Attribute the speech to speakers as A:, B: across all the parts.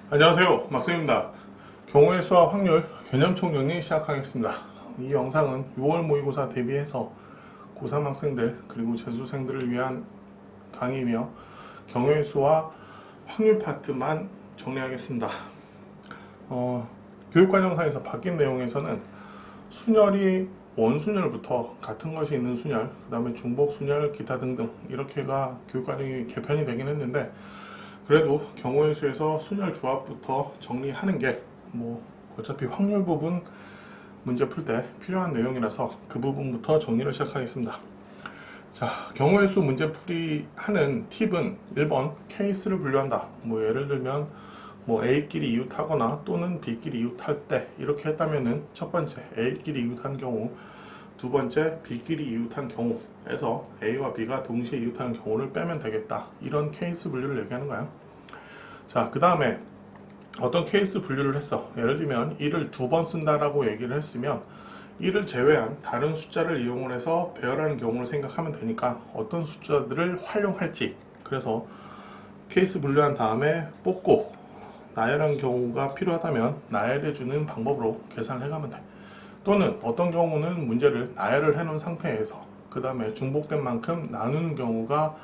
A: 안녕하세요, 막쌤입니다. 경우의 수와 확률 개념 총정리 시작하겠습니다. 이 영상은 6월 모의고사 대비해서 고3 학생들 그리고 재수생들을 위한 강의이며 경우의 수와 확률 파트만 정리하겠습니다. 교육과정상에서 바뀐 내용에서는 순열이 원순열부터 같은 것이 있는 순열, 그 다음에 중복순열, 기타 등등 이렇게가 교육과정이 개편이 되긴 했는데, 그래도 경우의 수에서 순열 조합부터 정리하는 게 어차피 확률 부분 문제 풀 때 필요한 내용이라서 그 부분부터 정리를 시작하겠습니다. 자, 경우의 수 문제 풀이 하는 팁은 1번 케이스를 분류한다. 예를 들면 A끼리 이웃하거나 또는 B끼리 이웃할 때 이렇게 했다면은 첫 번째 A끼리 이웃한 경우, 두 번째 B끼리 이웃한 경우에서 A와 B가 동시에 이웃하는 경우를 빼면 되겠다. 이런 케이스 분류를 얘기하는 거야. 자, 그 다음에 어떤 케이스 분류를 했어. 예를 들면 1을 2번 쓴다라고 얘기를 했으면 1을 제외한 다른 숫자를 이용을 해서 배열하는 경우를 생각하면 되니까 어떤 숫자들을 활용할지, 그래서 케이스 분류한 다음에 뽑고 나열한 경우가 필요하다면 나열해주는 방법으로 계산을 해가면 돼. 또는 어떤 경우는 문제를 나열을 해놓은 상태에서 그 다음에 중복된 만큼 나누는 경우가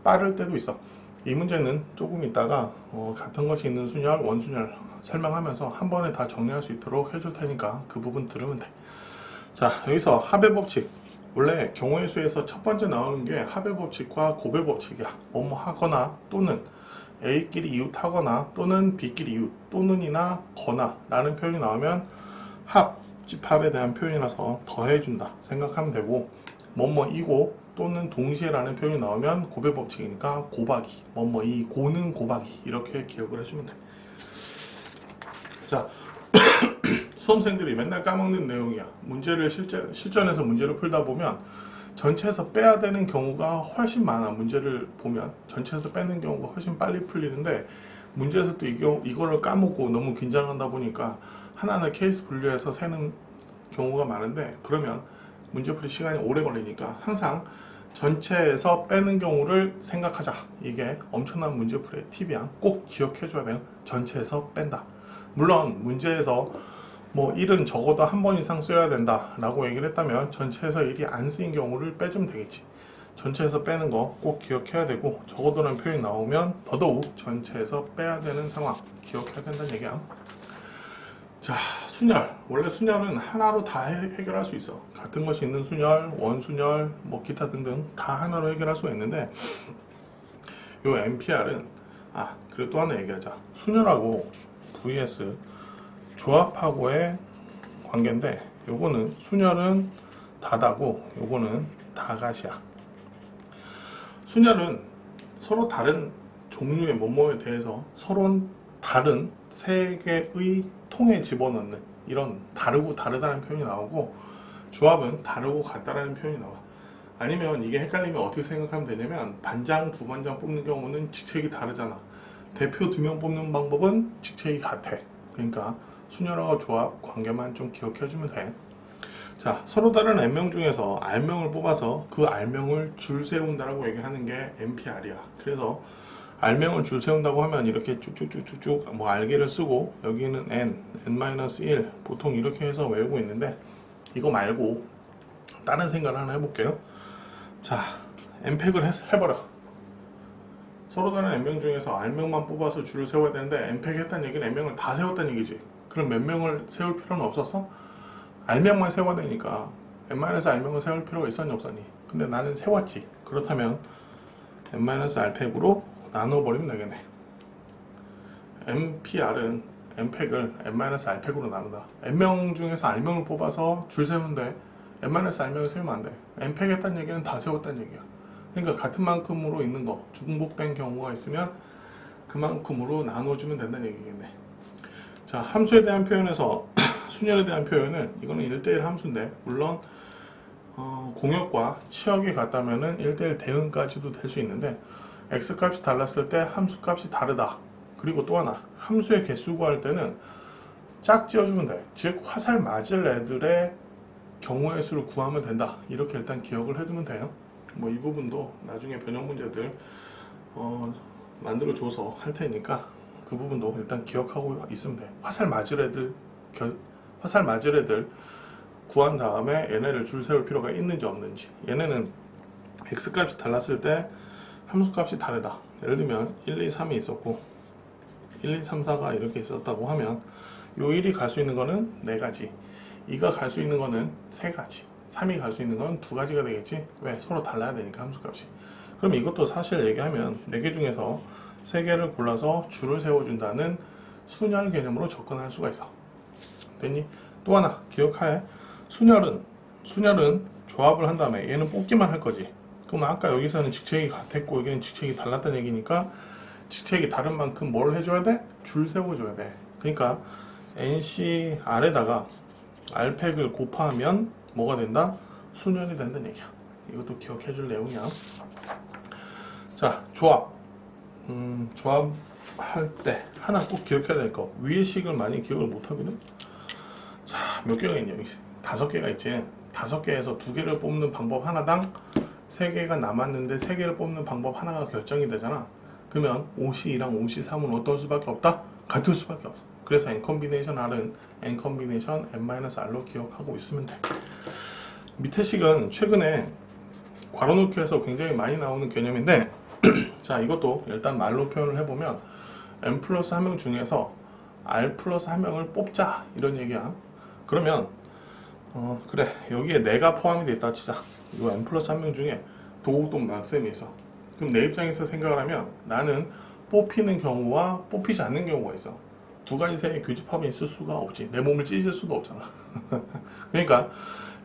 A: 빠를 때도 있어. 이 문제는 조금 있다가 같은 것이 있는 순열, 원순열 설명하면서 한 번에 다 정리할 수 있도록 해줄 테니까 그 부분 들으면 돼. 자, 여기서 합의 법칙. 원래 경우의 수에서 첫 번째 나오는 게 합의 법칙과 고배 법칙이야. 뭐뭐 하거나 또는 A끼리 이웃하거나 또는 B끼리 이웃, 또는이나 거나 라는 표현이 나오면 집합에 대한 표현이라서 더해준다 생각하면 되고, 뭐뭐이고 또는 동시에 라는 표현이 나오면 고배 법칙이니까 곱하기, 뭐뭐이 고는 곱하기 이렇게 기억을 해주면 돼. 자, 수험생들이 맨날 까먹는 내용이야. 문제를 실전에서 문제를 풀다 보면 전체에서 빼야 되는 경우가 훨씬 많아. 문제를 보면 전체에서 빼는 경우가 훨씬 빨리 풀리는데 문제에서 또 이거를 까먹고 너무 긴장한다 보니까 하나하나 케이스 분류해서 세는 경우가 많은데, 그러면 문제풀이 시간이 오래 걸리니까 항상 전체에서 빼는 경우를 생각하자. 이게 엄청난 문제풀이의 팁이야. 꼭 기억해 줘야 돼요. 전체에서 뺀다. 물론 문제에서 1은 적어도 한 번 이상 써야 된다 라고 얘기를 했다면 전체에서 1이 안 쓰인 경우를 빼주면 되겠지. 전체에서 빼는 거 꼭 기억해야 되고, 적어도라는 표현이 나오면 더더욱 전체에서 빼야 되는 상황 기억해야 된다는 얘기야. 자, 순열. 원래 순열은 하나로 다 해결할 수 있어. 같은 것이 있는 순열, 원순열, 기타 등등 다 하나로 해결할 수가 있는데, 요 NPR은 그리고 또 하나 얘기하자. 순열하고 vs 조합하고의 관계인데, 요거는 순열은 다다고 요거는 다갓이야. 순열은 서로 다른 종류의 뭐뭐에 대해서 서로 다른 세 개의 통에 집어넣는 이런 다르고 다르다는 표현이 나오고, 조합은 다르고 같다라는 표현이 나와. 아니면 이게 헷갈리면 어떻게 생각하면 되냐면, 반장, 부반장 뽑는 경우는 직책이 다르잖아. 대표 2명 뽑는 방법은 직책이 같아. 그러니까 순열하고 조합 관계만 좀 기억해주면 돼. 자, 서로 다른 N명 중에서 R명을 뽑아서 그 R명을 줄 세운다라고 얘기하는 게 NPR이야. 그래서 R명을 줄 세운다고 하면 이렇게 쭉쭉쭉쭉쭉 R개를 쓰고 여기는 N-1 보통 이렇게 해서 외우고 있는데, 이거 말고 다른 생각을 하나 해볼게요. 자, N팩을 해버려. 서로 다른 N명 중에서 R명만 뽑아서 줄을 세워야 되는데, N팩 했다는 얘기는 N명을 다 세웠다는 얘기지. 그럼 몇 명을 세울 필요는 없었어? R명만 세워야 되니까 N-R명을 세울 필요가 있었니 없었니? 근데 나는 세웠지. 그렇다면 N-R팩으로 나눠버리면 되겠네. NPR은 N팩을 N-R팩으로 나눈다. N명 중에서 R명을 뽑아서 줄 세우는데 N-R명을 세우면 안 돼. N팩 했다는 얘기는 다 세웠다는 얘기야. 그러니까 같은 만큼으로 있는 거, 중복된 경우가 있으면 그만큼으로 나눠주면 된다는 얘기겠네. 자, 함수에 대한 표현에서 순열에 대한 표현은 이거는 1대1 함수인데, 물론 공역과 치역이 같다면은 1대1 대응까지도 될 수 있는데, x값이 달랐을 때 함수값이 다르다. 그리고 또 하나, 함수의 개수 구할 때는 짝지어주면 돼. 즉 화살 맞을 애들의 경우의 수를 구하면 된다. 이렇게 일단 기억을 해두면 돼요. 이 부분도 나중에 변형 문제들 만들어줘서 할 테니까 그 부분도 일단 기억하고 있으면 돼. 화살 맞을 애들 구한 다음에 얘네를 줄 세울 필요가 있는지 없는지. 얘네는 x값이 달랐을 때 함수값이 다르다. 예를 들면 1, 2, 3이 있었고 1, 2, 3, 4가 이렇게 있었다고 하면 요 1이 갈 수 있는 거는 4가지, 2가 갈 수 있는 거는 3가지, 3이 갈 수 있는 건 2가지가 되겠지. 왜? 서로 달라야 되니까 함수값이. 그럼 이것도 사실 얘기하면 4개 중에서 3개를 골라서 줄을 세워준다는 순열 개념으로 접근할 수가 있어. 됐니? 또 하나 기억해. 순열은 조합을 한 다음에 얘는 뽑기만 할 거지. 그럼 아까 여기서는 직책이 같았고 여기는 직책이 달랐다는 얘기니까 직책이 다른 만큼 뭘 해줘야 돼? 줄 세워줘야 돼. 그러니까 NCR에다가 R팩을 곱하면 뭐가 된다? 순열이 된다는 얘기야. 이것도 기억해줄 내용이야. 자, 조합할 때 하나 꼭 기억해야 될 거. 위의 식을 많이 기억을 못하거든. 자, 몇 개가 있냐? 여기 5개가 있지. 5개에서 2개를 뽑는 방법 하나당 3개가 남았는데 3개를 뽑는 방법 하나가 결정이 되잖아. 그러면 OC2랑 OC3은 어떨 수밖에 없다? 같을 수밖에 없어. 그래서 N컴비네이션 R은 N컴비네이션 N-R로 기억하고 있으면 돼. 밑에 식은 최근에 괄호넣기에서 굉장히 많이 나오는 개념인데 자, 이것도 일단 말로 표현을 해보면 N 플러스 1명 중에서 R 플러스 1명을 뽑자 이런 얘기야. 그러면 그래, 여기에 내가 포함이 돼 있다 치자. 이거 N 플러스 1명 중에 도곡동 남쌤이 있어. 그럼 내 입장에서 생각을 하면 나는 뽑히는 경우와 뽑히지 않는 경우가 있어. 두 가지 사이에 교집합이 있을 수가 없지. 내 몸을 찢을 수도 없잖아. 그러니까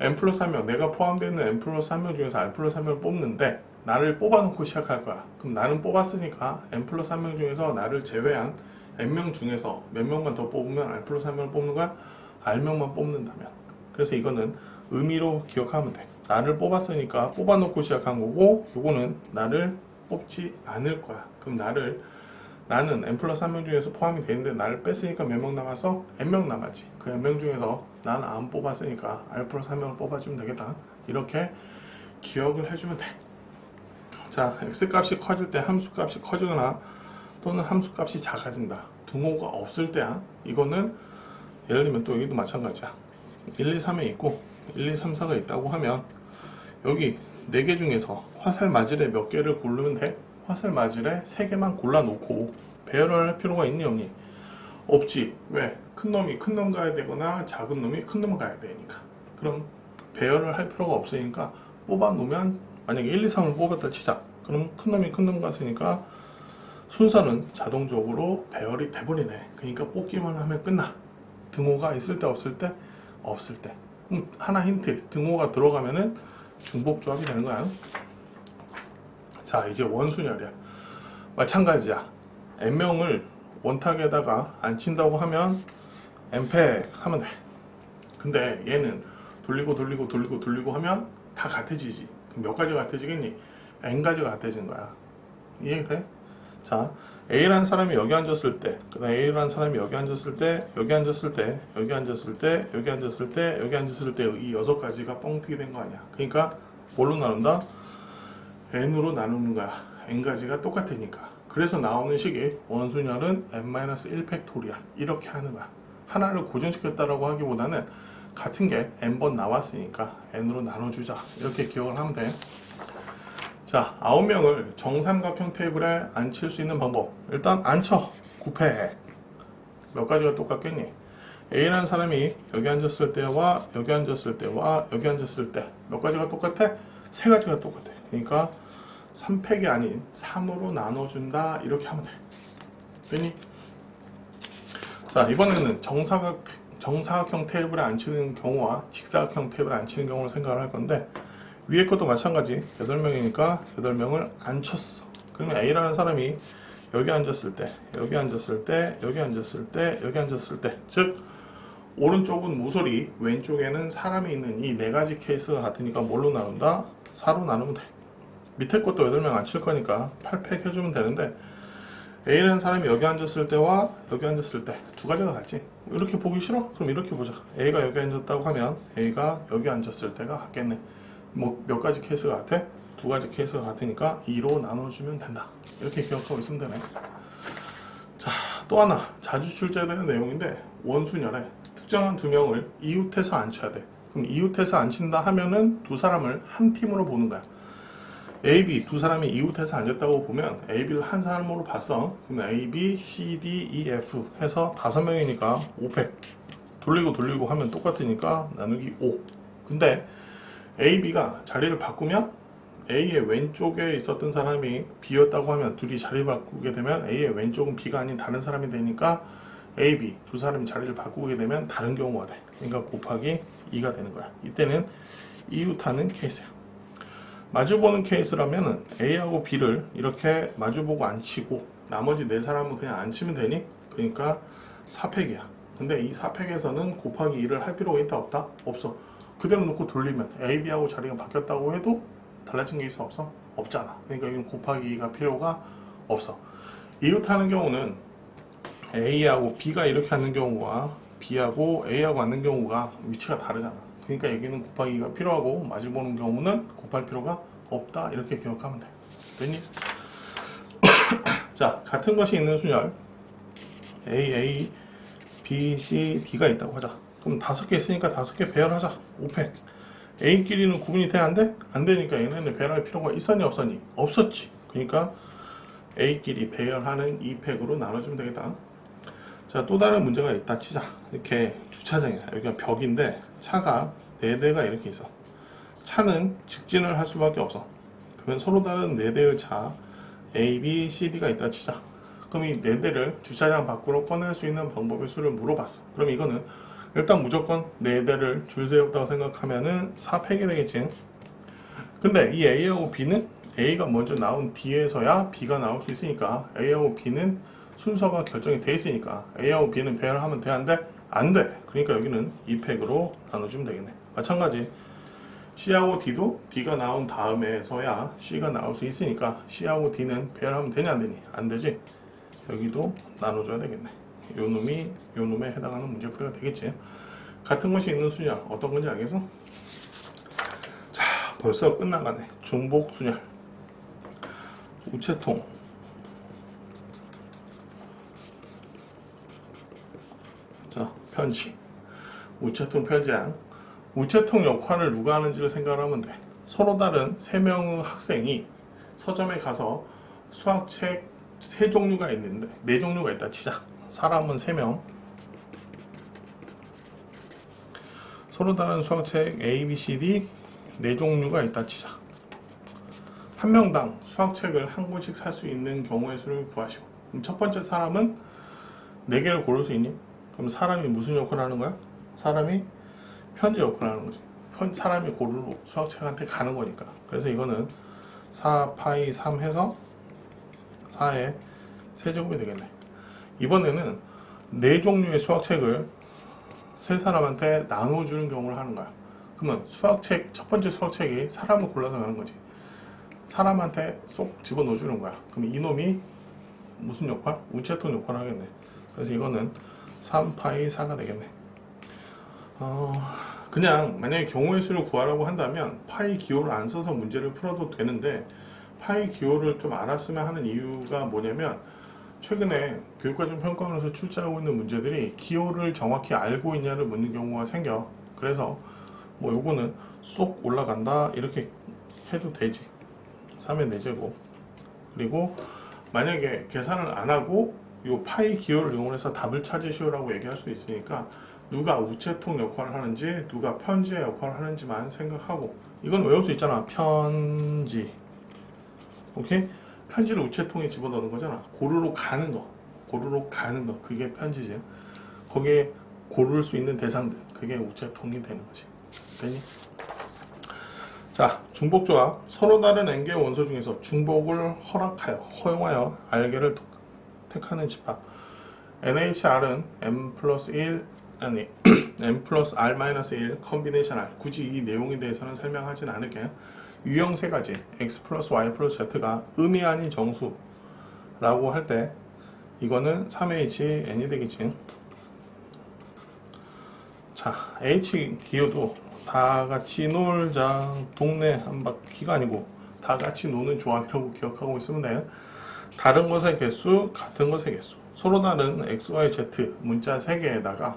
A: N 플러스 1명, 내가 포함되어 있는 N 플러스 1명 중에서 R 플러스 1명을 뽑는데 나를 뽑아놓고 시작할 거야. 그럼 나는 뽑았으니까 N 플러스 1명 중에서 나를 제외한 N명 중에서 몇 명만 더 뽑으면 R 플러스 1명을 뽑는 거야? R명만 뽑는다면. 그래서 이거는 의미로 기억하면 돼. 나를 뽑았으니까 뽑아놓고 시작한 거고, 요거는 나를 뽑지 않을 거야. 그럼 나는 N 플러스 1명 중에서 포함이 되는데 나를 뺐으니까 몇 명 남았어? N명 남았지. 그 N명 중에서 나는 안 뽑았으니까 R 플러스 1명을 뽑아주면 되겠다. 이렇게 기억을 해주면 돼. 자, X값이 커질 때 함수값이 커지거나 또는 함수값이 작아진다. 등호가 없을 때야. 이거는 예를 들면 또 여기도 마찬가지야. 1, 2, 3에 있고 1, 2, 3, 4가 있다고 하면 여기 4개 중에서 화살 마질에 몇 개를 고르면 돼? 화살 마질에 3개만 골라놓고 배열을 할 필요가 있니 없니? 없지. 왜? 큰 놈이 큰 놈 가야 되거나 작은 놈이 큰 놈 가야 되니까. 그럼 배열을 할 필요가 없으니까 뽑아놓으면 만약에 1, 2, 3을 뽑았다 치자. 그럼 큰 놈이 큰 놈 갔으니까 순서는 자동적으로 배열이 돼버리네. 그러니까 뽑기만 하면 끝나. 등호가 있을 때 없을 때? 없을 때. 하나 힌트. 등호가 들어가면은 중복조합이 되는 거야. 자, 이제 원순열이야. 마찬가지야. N명을 원탁에다가 앉힌다고 하면 N팩 하면 돼. 근데 얘는 돌리고 하면 다 같아지지. 그럼 몇 가지가 같아지겠니? N가지가 같아지는 거야. 이해돼? 자, A라는 사람이 여기 앉았을 때, 그 다음에 A라는 사람이 여기 앉았을 때, 여기 앉았을 때, 여기 앉았을 때, 여기 앉았을 때, 여기 앉았을 때, 이 6가지가 뻥튀기 된 거 아니야. 그러니까 뭘로 나눈다? N으로 나누는 거야. N가지가 똑같으니까. 그래서 나오는 식이 원순열은 N-1팩토리얼. 이렇게 하는 거야. 하나를 고정시켰다라고 하기보다는 같은 게 N번 나왔으니까 N으로 나눠주자. 이렇게 기억을 하면 돼. 자, 9명을 정삼각형 테이블에 앉힐 수 있는 방법. 일단 앉혀. 굽해. 몇 가지가 똑같겠니? A라는 사람이 여기 앉았을 때와 여기 앉았을 때와 여기 앉았을 때 몇 가지가 똑같아? 3가지가 똑같아. 그러니까 3팩이 아닌 3으로 나눠준다. 이렇게 하면 돼. 됐니? 자, 이번에는 정사각형 테이블에 앉히는 경우와 직사각형 테이블에 앉히는 경우를 생각을 할 건데 위에 것도 마찬가지. 8명이니까 8명을 앉혔어. 그러면 A라는 사람이 여기 앉았을 때, 여기 앉았을 때, 여기 앉았을 때, 여기 앉았을 때, 즉 오른쪽은 모서리, 왼쪽에는 사람이 있는 이 4가지 케이스가 같으니까 뭘로 나눈다? 4로 나누면 돼. 밑에 것도 8명 앉힐 거니까 8팩 해주면 되는데 A라는 사람이 여기 앉았을 때와 여기 앉았을 때 2가지가 같지. 이렇게 보기 싫어? 그럼 이렇게 보자. A가 여기 앉았다고 하면 A가 여기 앉았을 때가 같겠네. 뭐 몇 가지 케이스가 같아? 2가지 케이스가 같으니까 2로 나눠주면 된다. 이렇게 기억하고 있으면 되네. 자, 또 하나 자주 출제되는 내용인데 원순열에 특정한 두 명을 이웃해서 앉혀야 돼. 그럼 이웃해서 앉힌다 하면은 두 사람을 한 팀으로 보는 거야. A, B 두 사람이 이웃해서 앉았다고 보면 A, B를 한 사람으로 봤어. 그럼 A, B, C, D, E, F 해서 5명이니까 5팩 돌리고 하면 똑같으니까 나누기 5. 근데 A, B가 자리를 바꾸면 A의 왼쪽에 있었던 사람이 B였다고 하면 둘이 자리를 바꾸게 되면 A의 왼쪽은 B가 아닌 다른 사람이 되니까 A, B 두 사람이 자리를 바꾸게 되면 다른 경우가 돼. 그러니까 곱하기 2가 되는 거야. 이때는 이웃하는 케이스야. 마주보는 케이스라면은 A하고 B를 이렇게 마주보고 앉히고 나머지 네 사람은 그냥 앉히면 되니? 그러니까 4팩이야. 근데 이 4팩에서는 곱하기 2를 할 필요가 있다 없다? 없어. 그대로 놓고 돌리면 A, B하고 자리가 바뀌었다고 해도 달라진 게 있어 없어? 없잖아. 그러니까 이건 곱하기 2가 필요가 없어. 이웃하는 경우는 A하고 B가 이렇게 앉는 경우와 B하고 A하고 앉는 경우가 위치가 다르잖아. 그러니까 여기는 곱하기 2가 필요하고 마주보는 경우는 곱할 필요가 없다. 이렇게 기억하면 돼. 됐니? 자, 같은 것이 있는 순열 A, B, C, D가 있다고 하자. 그럼 5개 있으니까 5개 배열하자. 5팩. A끼리는 구분이 돼? 안 돼? 안 되니까 얘네는 배열할 필요가 있었니 없었니? 없었지. 그러니까 A끼리 배열하는 2팩으로 나눠주면 되겠다. 자, 또 다른 문제가 있다 치자. 이렇게 주차장이야. 여기가 벽인데 차가 4대가 이렇게 있어. 차는 직진을 할 수밖에 없어. 그러면 서로 다른 4대의 차 A, B, C, D가 있다 치자. 그럼 이 4대를 주차장 밖으로 꺼낼 수 있는 방법의 수를 물어봤어. 그럼 이거는 일단 무조건 4대를 줄 세웠다고 생각하면은 4팩이 되겠지. 근데 이 A하고 B는 A가 먼저 나온 뒤에서야 B가 나올 수 있으니까 A하고 B는 순서가 결정이 돼 있으니까 A하고 B는 배열하면 돼? 안 돼? 안 돼. 그러니까 여기는 2팩으로 나눠주면 되겠네. 마찬가지 C하고 D도 D가 나온 다음에서야 C가 나올 수 있으니까 C하고 D는 배열하면 되냐 안 되니? 안 되지. 여기도 나눠줘야 되겠네. 요 놈에 해당하는 문제풀이가 되겠지. 같은 것이 있는 순열 어떤 건지 알겠어? 자, 벌써 끝나가네. 중복 순열 우체통 자, 편지 우체통 편지랑 우체통 역할을 누가 하는지를 생각하면 돼. 서로 다른 3명의 학생이 서점에 가서 수학책 3종류가 있는데 4종류가 있다 치자. 사람은 3명 서로 다른 수학책 A, B, C, D 4종류가 있다 치자. 한 명당 수학책을 한 권씩 살 수 있는 경우의 수를 구하시고. 그럼 첫 번째 사람은 4개를 고를 수 있니? 그럼 사람이 무슨 역할을 하는 거야? 사람이 편지 역할을 하는 거지. 사람이 고르러 수학책한테 가는 거니까. 그래서 이거는 4 파이 3 해서 4의 세제곱이 되겠네. 이번에는 4종류의 수학책을 3사람한테 나눠주는 경우를 하는 거야. 그러면 수학책, 첫 번째 수학책이 사람을 골라서 가는 거지. 사람한테 쏙 집어넣어주는 거야. 그럼 이놈이 무슨 역할? 우체통 역할을 하겠네. 그래서 이거는 3파이 4가 되겠네. 그냥 만약에 경우의 수를 구하라고 한다면 파이 기호를 안 써서 문제를 풀어도 되는데 파이 기호를 좀 알았으면 하는 이유가 뭐냐면 최근에 교육과정 평가원에서 출제하고 있는 문제들이 기호를 정확히 알고 있냐를 묻는 경우가 생겨. 그래서 뭐 요거는 쏙 올라간다 이렇게 해도 되지. 3의 4제곱. 그리고 만약에 계산을 안 하고 요 파이 기호를 이용해서 답을 찾으시오라고 얘기할 수도 있으니까 누가 우체통 역할을 하는지 누가 편지의 역할을 하는지만 생각하고. 이건 외울 수 있잖아. 편지. 오케이? 편지를 우체통에 집어넣는 거잖아. 고르러 가는 거. 그게 편지지. 거기에 고를 수 있는 대상들. 그게 우체통이 되는 거지. 되니? 자, 중복조합. 서로 다른 n개의 원소 중에서 중복을 허용하여 r개를 택하는 집합. NHR은 m 플러스 1 아니 m 플러스 r 마이너스 1 컨비네이션 r. 굳이 이 내용에 대해서는 설명하진 않을게요. 유형 3가지 x 플러스 y 플러스 z가 음이 아닌 정수라고 할 때 이거는 3h n이 되겠지. 자, h 기호도 다 같이 놀자 동네 한 바퀴가 아니고 다 같이 노는 조합이라고 기억하고 있으면 돼요. 다른 것의 개수, 같은 것의 개수. 서로 다른 x, y, z 문자 3개에다가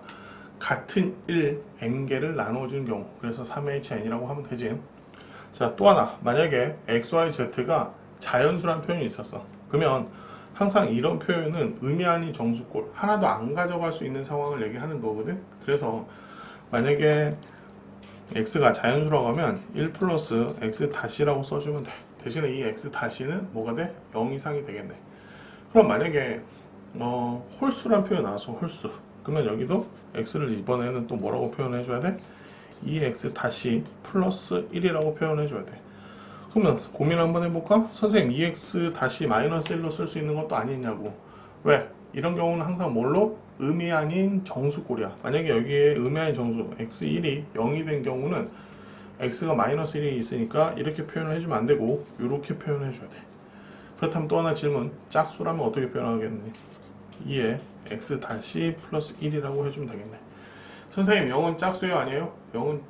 A: 같은 1 n개를 나눠주는 경우, 그래서 3HN이라고 하면 되지. 자, 또 하나, 만약에 x, y, z가 자연수란 표현이 있었어. 그러면 항상 이런 표현은 의미 아닌 정수꼴, 하나도 안 가져갈 수 있는 상황을 얘기하는 거거든. 그래서 만약에 x가 자연수라고 하면 1 플러스 x 다시라고 써주면 돼. 대신에 이 x 다시는 뭐가 돼? 0 이상이 되겠네. 그럼 만약에 홀수란 표현 나와서 홀수, 그러면 여기도 x를 이번에는 또 뭐라고 표현해 줘야 돼? 2x 다시 플러스 1이라고 표현해 줘야 돼. 그러면 고민 한번 해볼까? 선생님 2x 다시 마이너스 1로 쓸 수 있는 것도 아니냐고. 왜? 이런 경우는 항상 뭘로? 의미 아닌 정수꼴이야. 만약에 여기에 의미 아닌 정수 x1이 0이 된 경우는 x가 마이너스 1이 있으니까 이렇게 표현을 해주면 안 되고 이렇게 표현해 줘야 돼. 그렇다면 또 하나 질문, 짝수라면 어떻게 표현하겠니? 2에 x 다시 플러스 1이라고 해주면 되겠네. 선생님 0은 짝수예요 아니에요? 0은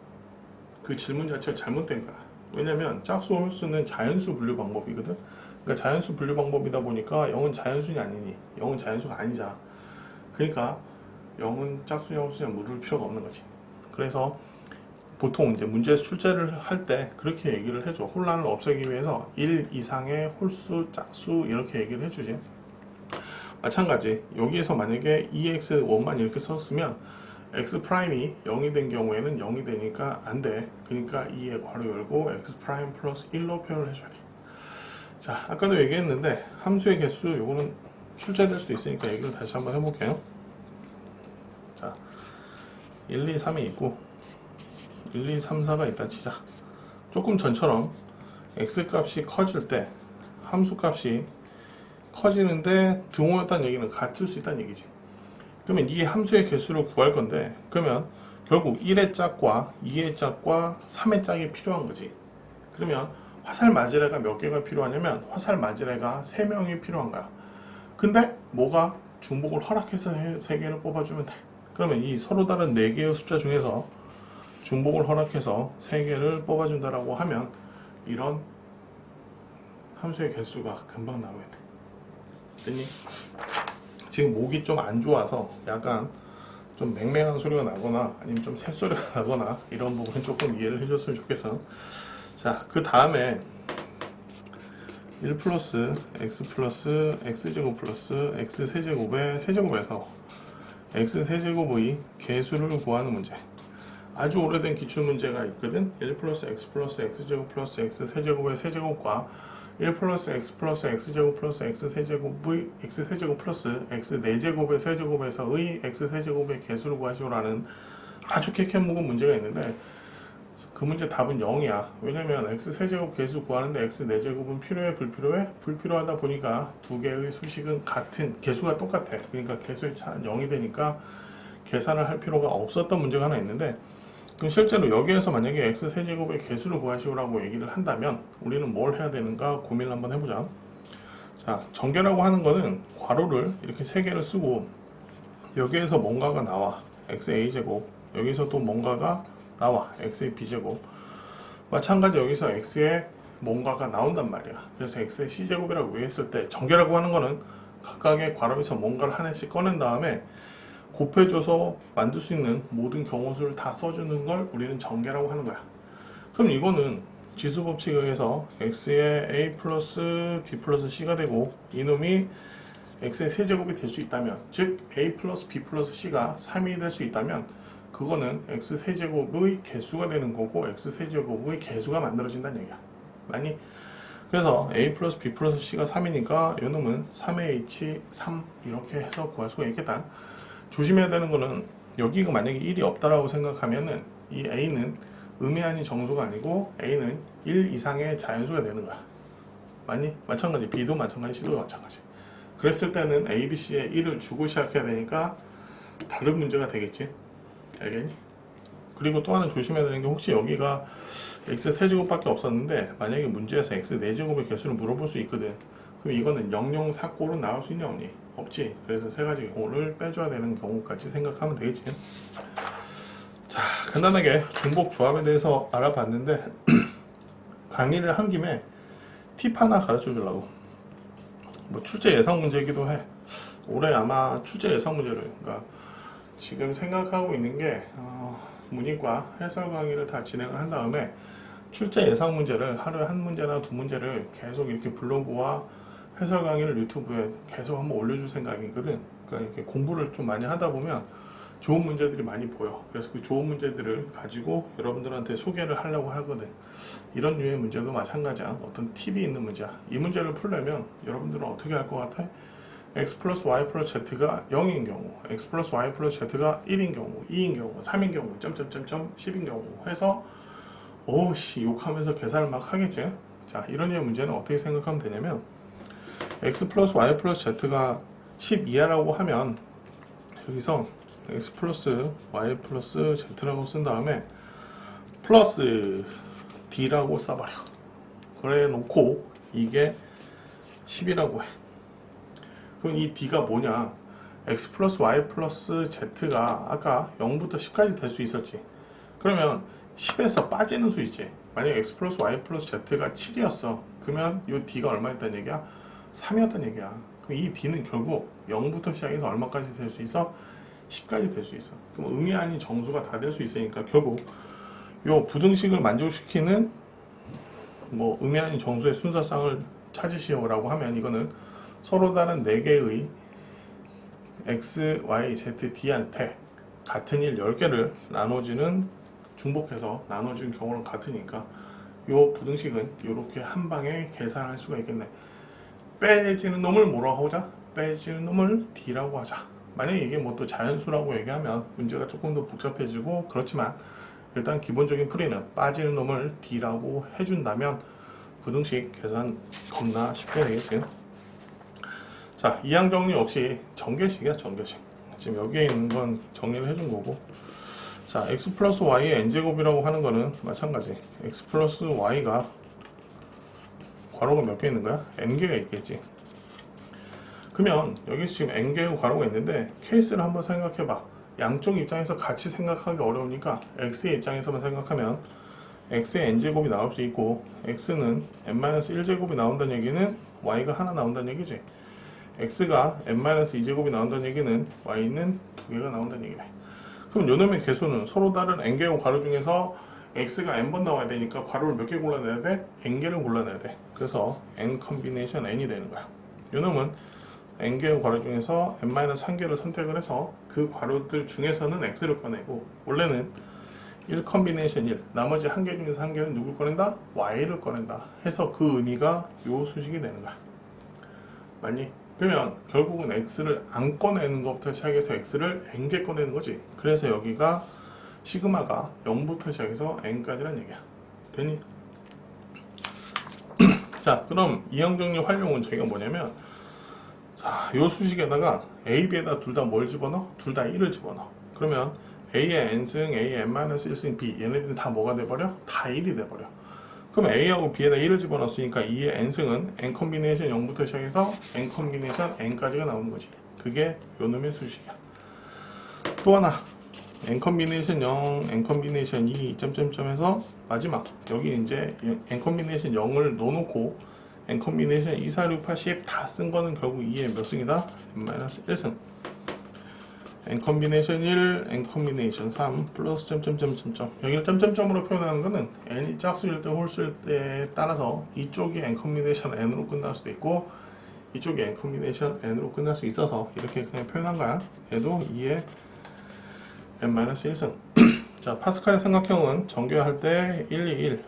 A: 그 질문 자체가 잘못된 거야. 왜냐면 짝수 홀수는 자연수 분류 방법이거든. 그러니까 자연수 분류 방법이다 보니까 0은 자연수냐 아니니? 0은 자연수가 아니잖아. 그러니까 0은 짝수냐 홀수냐 물을 필요가 없는 거지. 그래서 보통 이제 문제에서 출제를 할 때 그렇게 얘기를 해줘. 혼란을 없애기 위해서 1 이상의 홀수, 짝수 이렇게 얘기를 해주지. 마찬가지 여기에서 만약에 2x1만 이렇게 썼으면 x 프라임이 0이 된 경우에는 0이 되니까 안 돼. 그러니까 2에 괄호 열고 x 프라임 플러스 1로 표현을 해줘야 돼. 자, 아까도 얘기했는데 함수의 개수 요거는 출제될 수도 있으니까 얘기를 다시 한번 해볼게요. 자, 1, 2, 3이 있고 1, 2, 3, 4가 있다 치자. 조금 전처럼 x 값이 커질 때 함수 값이 커지는데 등호였다는 얘기는 같을 수 있다는 얘기지. 그러면 이 함수의 개수를 구할 건데, 그러면 결국 1의 짝과 2의 짝과 3의 짝이 필요한 거지. 그러면 화살 마지레가 몇 개가 필요하냐면 화살 마지레가 3명이 필요한 거야. 근데 뭐가 중복을 허락해서 3개를 뽑아주면 돼. 그러면 이 서로 다른 4개의 숫자 중에서 중복을 허락해서 3개를 뽑아준다라고 하면 이런 함수의 개수가 금방 나와야 돼. 됐니? 지금 목이 좀 안 좋아서 약간 좀 맹맹한 소리가 나거나 아니면 좀 새소리가 나거나 이런 부분 조금 이해를 해줬으면 좋겠어. 자, 그 다음에 1 플러스 x제곱 플러스 x세제곱의 세제곱에서 x세제곱의 개수를 구하는 문제. 아주 오래된 기출문제가 있거든. 1 플러스 x제곱 플러스 x세제곱의 세제곱과 1 플러스 x제곱 플러스 x세제곱의 x세제곱 플러스 x4제곱의 세제곱에서의 x세제곱의 개수를 구하시오라는 아주 캐캐묵은 문제가 있는데 그 문제 답은 0이야. 왜냐면 x세제곱 개수 구하는데 x4제곱은 필요해 불필요해? 불필요하다 보니까 두 개의 수식은 같은 개수가 똑같아. 그러니까 개수의 차는 0이 되니까 계산을 할 필요가 없었던 문제가 하나 있는데, 그럼 실제로 여기에서 만약에 x세제곱의 개수를 구하시오라고 얘기를 한다면 우리는 뭘 해야 되는가 고민을 한번 해보자. 자, 전개라고 하는 거는 괄호를 이렇게 3개를 쓰고 여기에서 뭔가가 나와 xa제곱, 여기서 또 뭔가가 나와 xb제곱, 마찬가지 여기서 x에 뭔가가 나온단 말이야. 그래서 x의 c제곱이라고 했을 때 전개라고 하는 거는 각각의 괄호에서 뭔가를 하나씩 꺼낸 다음에 곱해줘서 만들 수 있는 모든 경우수를 다 써주는 걸 우리는 전개라고 하는 거야. 그럼 이거는 지수법칙에 의해서 x의 a 플러스 b 플러스 c가 되고 이놈이 x의 세제곱이 될 수 있다면, 즉 a 플러스 b 플러스 c가 3이 될 수 있다면 그거는 x 세제곱의 개수가 되는 거고 x 세제곱의 개수가 만들어진다는 얘기야. 맞니? 그래서 a 플러스 b 플러스 c가 3이니까 이놈은 3의 h 3 이렇게 해서 구할 수가 있겠다. 조심해야 되는 거는 여기가 만약에 1이 없다라고 생각하면은 이 a는 의미 아닌 정수가 아니고 a는 1 이상의 자연수가 되는 거야. 맞니? 마찬가지 b도 마찬가지 c도 마찬가지. 그랬을 때는 a, b, c에 1을 주고 시작해야 되니까 다른 문제가 되겠지. 알겠니? 그리고 또 하나 조심해야 되는 게, 혹시 여기가 x 세제곱밖에 없었는데 만약에 문제에서 x 4제곱의 개수를 물어볼 수 있거든. 그럼 이거는 0049로 나올 수 있냐 없니? 없지. 그래서 3가지 경우를 빼줘야 되는 경우까지 생각하면 되겠지. 자, 간단하게 중복 조합에 대해서 알아봤는데 강의를 한 김에 팁 하나 가르쳐 주려고. 뭐 출제 예상 문제이기도 해. 올해 아마 출제 예상 문제를, 그러니까 지금 생각하고 있는 게 문이과 해설 강의를 다 진행을 한 다음에 출제 예상 문제를 하루에 한 문제나 두 문제를 계속 이렇게 블로그와 해설 강의를 유튜브에 계속 한번 올려줄 생각이거든. 그러니까 이렇게 공부를 좀 많이 하다 보면 좋은 문제들이 많이 보여. 그래서 그 좋은 문제들을 가지고 여러분들한테 소개를 하려고 하거든. 이런 류의 문제도 마찬가지야. 어떤 팁이 있는 문제야. 이 문제를 풀려면 여러분들은 어떻게 할 것 같아? x 플러스 y 플러스 z가 0인 경우, x 플러스 y 플러스 z가 1인 경우, 2인 경우, 3인 경우, 점점점점 10인 경우 해서 오씨 욕하면서 계산을 막 하겠지. 자, 이런 류의 문제는 어떻게 생각하면 되냐면 x 플러스 y 플러스 z가 10 이하라고 하면 여기서 x 플러스 y 플러스 z라고 쓴 다음에 플러스 d라고 써버려. 그래 놓고 이게 10이라고 해. 그럼 이 d가 뭐냐? x 플러스 y 플러스 z가 아까 0부터 10까지 될 수 있었지. 그러면 10에서 빠지는 수이지. 만약 x 플러스 y 플러스 z가 7이었어. 그러면 이 d가 얼마였다는 얘기야? 3이었다는 얘기야. 그럼 이 d는 결국 0부터 시작해서 얼마까지 될 수 있어? 10까지 될 수 있어. 그럼 의미 아닌 정수가 다 될 수 있으니까 결국 이 부등식을 만족시키는 뭐 의미 아닌 정수의 순서상을 찾으시오라고 하면 이거는 서로 다른 4개의 x, y, z, d한테 같은 일 10개를 나눠주는 중복해서 나눠준 경우는 같으니까 이 부등식은 이렇게 한 방에 계산할 수가 있겠네. 빼지는 놈을 뭐라고 하자? 빼지는 놈을 d라고 하자. 만약에 이게 뭐 또 자연수라고 얘기하면 문제가 조금 더 복잡해지고 그렇지만 일단 기본적인 풀이는 빠지는 놈을 d라고 해준다면 부등식 계산 겁나 쉽게 되겠지. 자, 이항 정리 역시 전개식이야, 전개식. 지금 여기에 있는 건 정리를 해준 거고. 자, x 플러스 y의 n제곱이라고 하는 거는 마찬가지. x 플러스 y가 괄호가 몇 개 있는 거야? n개가 있겠지. 그러면 여기서 지금 n개의 괄호가 있는데 케이스를 한번 생각해봐. 양쪽 입장에서 같이 생각하기 어려우니까 x의 입장에서만 생각하면 x의 n제곱이 나올 수 있고 x는 n-1제곱이 나온다는 얘기는 y가 하나 나온다는 얘기지. x가 n-2제곱이 나온다는 얘기는 y는 2개가 나온다는 얘기네. 그럼 요놈의 개수는 서로 다른 n개의 괄호 중에서 x가 n번 나와야 되니까 괄호를 몇 개 골라내야 돼? n개를 골라내야 돼. 그래서 n 컨비네이션 n이 되는 거야. 요놈은 n개의 괄호 중에서 n-3개를 선택을 해서 그 괄호들 중에서는 x를 꺼내고 원래는 1 컨비네이션 1 나머지 한 개 중에서 한 개는 누굴 꺼낸다? y를 꺼낸다 해서 그 의미가 요 수식이 되는 거야. 맞니? 그러면 결국은 x를 안 꺼내는 것부터 시작해서 x를 n개 꺼내는 거지. 그래서 여기가 시그마가 0부터 시작해서 n까지란 얘기야. 되니? 자, 그럼 이항정리 활용은 저희가 뭐냐면 자, 요 수식에다가 a, b에다 둘 다 뭘 집어넣어? 둘 다 1을 집어넣어. 그러면 a의 n승, a의 n-1승, b 얘네들은 다 뭐가 돼버려? 다 1이 돼버려. 그럼 a하고 b에다 1을 집어넣었으니까 2의 n승은 n 컨비네이션 0부터 시작해서 n 컨비네이션 n까지가 나오는 거지. 그게 요놈의 수식이야. 또 하나 n 컨비네이션 0, n 컨비네이션 2, 점점점해서 마지막 여기 이제 n 컨비네이션 0을 넣어놓고 n 컨비네이션 2, 4, 6, 8, 10 다 쓴 거는 결국 2의 몇 승이다? n-1승. n 컨비네이션 1, n 컨비네이션 3 플러스 점점점점점. 여기를 점점점으로 표현하는 거는 n이 짝수일 때 홀수일 때에 따라서 이쪽이 n 컨비네이션 n으로 끝날 수도 있고 이쪽이 n 컨비네이션 n으로 끝날 수 있어서 이렇게 그냥 표현한 거야. 얘도 2의 n-1승. 자, 파스칼의 삼각형은 전개할 때 1, 2, 1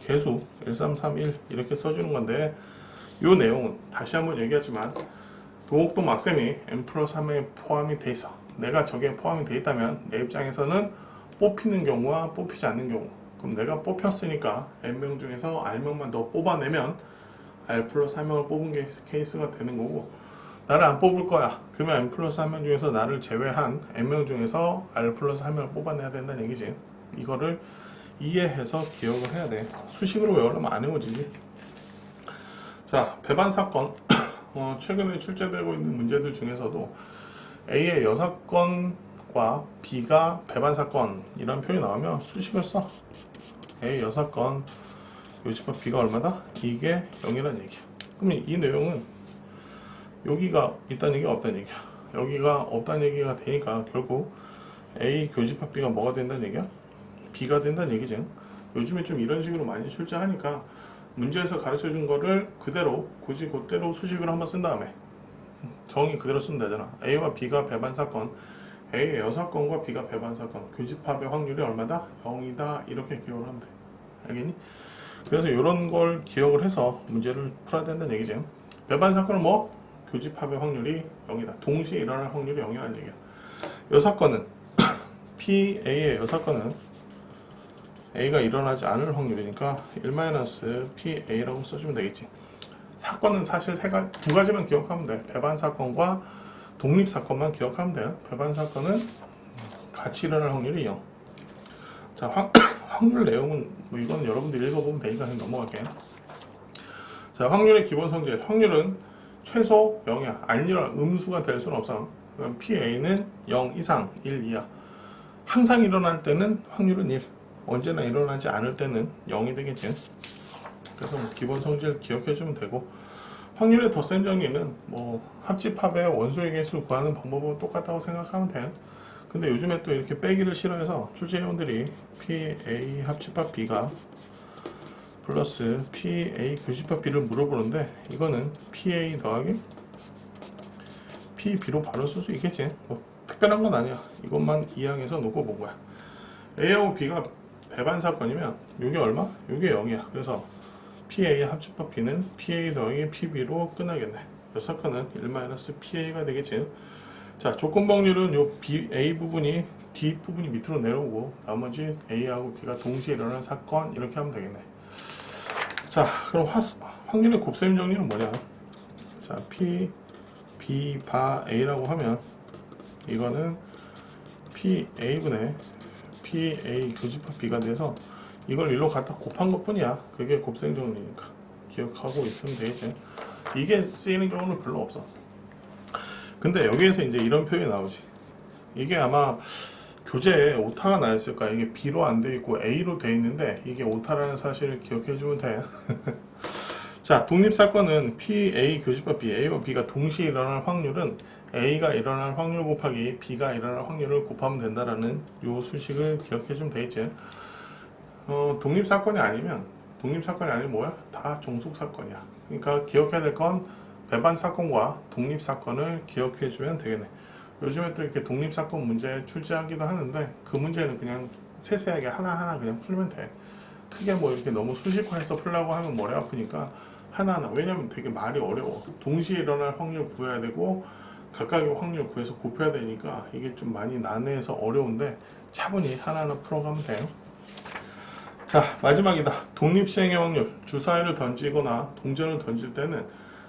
A: 개수 1, 3, 3, 1 이렇게 써주는 건데 요 내용은 다시 한번 얘기하지만 도곡도 막셈이 n 플러스 3에 포함이 돼 있어. 내가 저게 포함이 돼 있다면 내 입장에서는 뽑히는 경우와 뽑히지 않는 경우. 그럼 내가 뽑혔으니까 n명 중에서 r명만 더 뽑아내면 r 플러스 1명을 뽑은 게 케이스가 되는 거고 나를 안 뽑을 거야. 그러면 n 플러스 1명 중에서 나를 제외한 n명 중에서 r 플러스 1명을 뽑아내야 된다는 얘기지. 이거를 이해해서 기억을 해야 돼. 수식으로 외우려면 안 외워지지. 자, 배반 사건. 최근에 출제되고 있는 문제들 중에서도 A의 여사건과 B가 배반사건 이런 표현이 나오면 수식을 써. A 여사건 요집합 B가 얼마다? 이게 0이란 얘기야. 그럼 이 내용은 여기가 있다는 얘기가 없다는 얘기야. 여기가 없다는 얘기가 되니까 결국 A 교집합 B가 뭐가 된다는 얘기야? B가 된다는 얘기지. 요즘에 좀 이런 식으로 많이 출제하니까 문제에서 가르쳐 준 거를 그대로 굳이 그대로 수식으로 한번 쓴 다음에 정의 그대로 쓰면 되잖아. A와 B가 배반 사건, A의 여사건과 B가 배반 사건, 교집합의 확률이 얼마다? 0이다. 이렇게 기억을 하면 돼. 알겠니? 그래서 이런 걸 기억을 해서 문제를 풀어야 된다는 얘기지. 배반 사건은 뭐? 교집합의 확률이 0이다. 동시에 일어날 확률이 0이라는 얘기야. 여사건은 PA의 여사건은 A가 일어나지 않을 확률이니까 1-PA라고 써주면 되겠지. 사건은 사실 두 가지만 기억하면 돼. 배반 사건과 독립 사건만 기억하면 돼요. 배반 사건은 같이 일어날 확률이 0. 자, 확률 내용은 뭐 이건 여러분들이 읽어보면 되니까 그냥 넘어갈게요. 자, 확률의 기본 성질. 확률은 최소 0이야. 안 일어나 음수가 될 수는 없어. 그럼 PA는 0 이상, 1 이하. 항상 일어날 때는 확률은 1. 언제나 일어나지 않을 때는 0이 되겠지. 그래서 뭐 기본 성질 기억해주면 되고, 확률의 덧셈 정의는 뭐 합집합의 원소의 개수 구하는 방법은 똑같다고 생각하면 돼요. 근데 요즘에 또 이렇게 빼기를 싫어해서 출제위원들이 PA 합집합 B가 플러스 PA 교집합 B를 물어보는데, 이거는 PA 더하기 PB로 바로 쓸 수 있겠지. 뭐 특별한 건 아니야. 이것만 이항해서 놓고 본 거야. A하고 B가 배반 사건이면 이게 얼마? 이게 0이야. 그래서 PA 합집합 B는 PA 더하기 PB로 끝나겠네. 이 사건은 1-PA가 되겠지. 자, 조건 확률은 요 A 부분이 D 부분이 밑으로 내려오고 나머지 A하고 B가 동시에 일어나는 사건 이렇게 하면 되겠네. 자, 그럼 확률의 곱셈 정리는 뭐냐? 자, P, B, 바 A라고 하면 이거는 PA분의 PA 교집합 B가 돼서 이걸 일로 갖다 곱한 것 뿐이야. 그게 곱셈 정리니까 기억하고 있으면 되겠지. 이게 쓰이는 경우는 별로 없어. 근데 여기에서 이제 이런 표현이 나오지. 이게 아마 교재에 오타가 나 있을 거야. 이게 B로 안 돼 있고 A로 돼 있는데 이게 오타라는 사실을 기억해 주면 돼. 자, 독립사건은 PA 교집합 B, A와 B가 동시에 일어날 확률은 A가 일어날 확률 곱하기 B가 일어날 확률을 곱하면 된다라는 요 수식을 기억해 주면 되겠지. 독립사건이 아니면 뭐야? 다 종속사건이야. 그러니까 기억해야 될 건 배반 사건과 독립 사건을 기억해 주면 되겠네. 요즘에 또 이렇게 독립 사건 문제 출제하기도 하는데 그 문제는 그냥 세세하게 하나하나 그냥 풀면 돼. 크게 뭐 이렇게 너무 수식화해서 풀려고 하면 머리 아프니까 하나하나. 왜냐면 되게 말이 어려워. 동시에 일어날 확률 구해야 되고 각각의 확률 구해서 곱해야 되니까 이게 좀 많이 난해해서 어려운데 차분히 하나하나 풀어가면 돼요. 자, 마지막이다. 독립시행의 확률. 주사위를 던지거나 동전을 던질 때는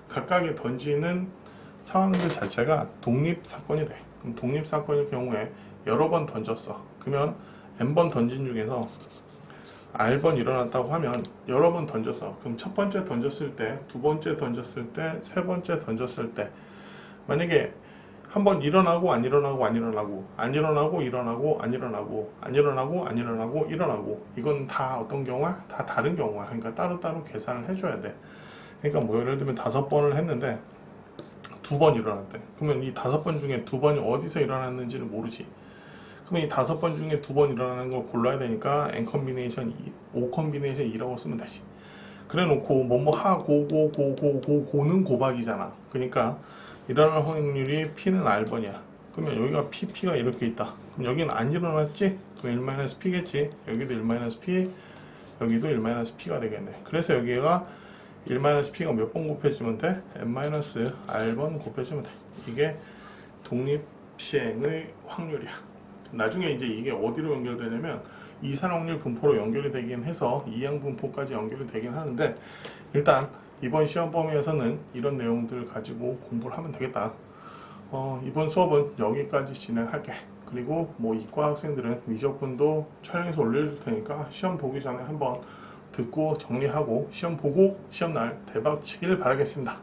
A: 각각의 던지는 상황들 자체가 독립사건이 돼. 그럼 독립사건일 경우에 여러 번 던졌어. 그러면 n번 던진 중에서 r번 일어났다고 하면 여러 번 던졌어. 그럼 첫 번째 던졌을 때, 두 번째 던졌을 때, 세 번째 던졌을 때 만약에 한번 일어나고 안 일어나고 안 일어나고 안 일어나고 일어나고 안 일어나고 안 일어나고 안 일어나고 일어나고 이건 다 어떤 경우야? 다 다른 경우야. 그러니까 따로따로 계산을 해줘야 돼. 그러니까 뭐 예를 들면 5번을 했는데 2번 일어났대. 그러면 이 5번 중에 2번이 어디서 일어났는지를 모르지. 그러면 이 5번 중에 2번 일어나는 걸 골라야 되니까 n 컨비네이션 5 컨비네이션 2라고 쓰면 되지. 그래 놓고 뭐뭐 고는 고박이잖아. 그러니까 일어날 확률이 P는 R번이야. 그러면 여기가 PP가 이렇게 있다. 그럼 여기는 안 일어났지? 그럼 1-P겠지. 여기도 1-P, 여기도 1-P가 되겠네. 그래서 여기가 1-P가 몇 번 곱해지면 돼? n-R번 곱해지면 돼. 이게 독립시행의 확률이야. 나중에 이제 이게 어디로 연결되냐면 이산확률 분포로 연결이 되긴 해서 이항 분포까지 연결이 되긴 하는데 일단 이번 시험 범위에서는 이런 내용들 가지고 공부를 하면 되겠다. 이번 수업은 여기까지 진행할게. 그리고 뭐 이과 학생들은 위적분도 촬영해서 올려줄 테니까 시험 보기 전에 한번 듣고 정리하고 시험 보고 시험날 대박 치길 바라겠습니다.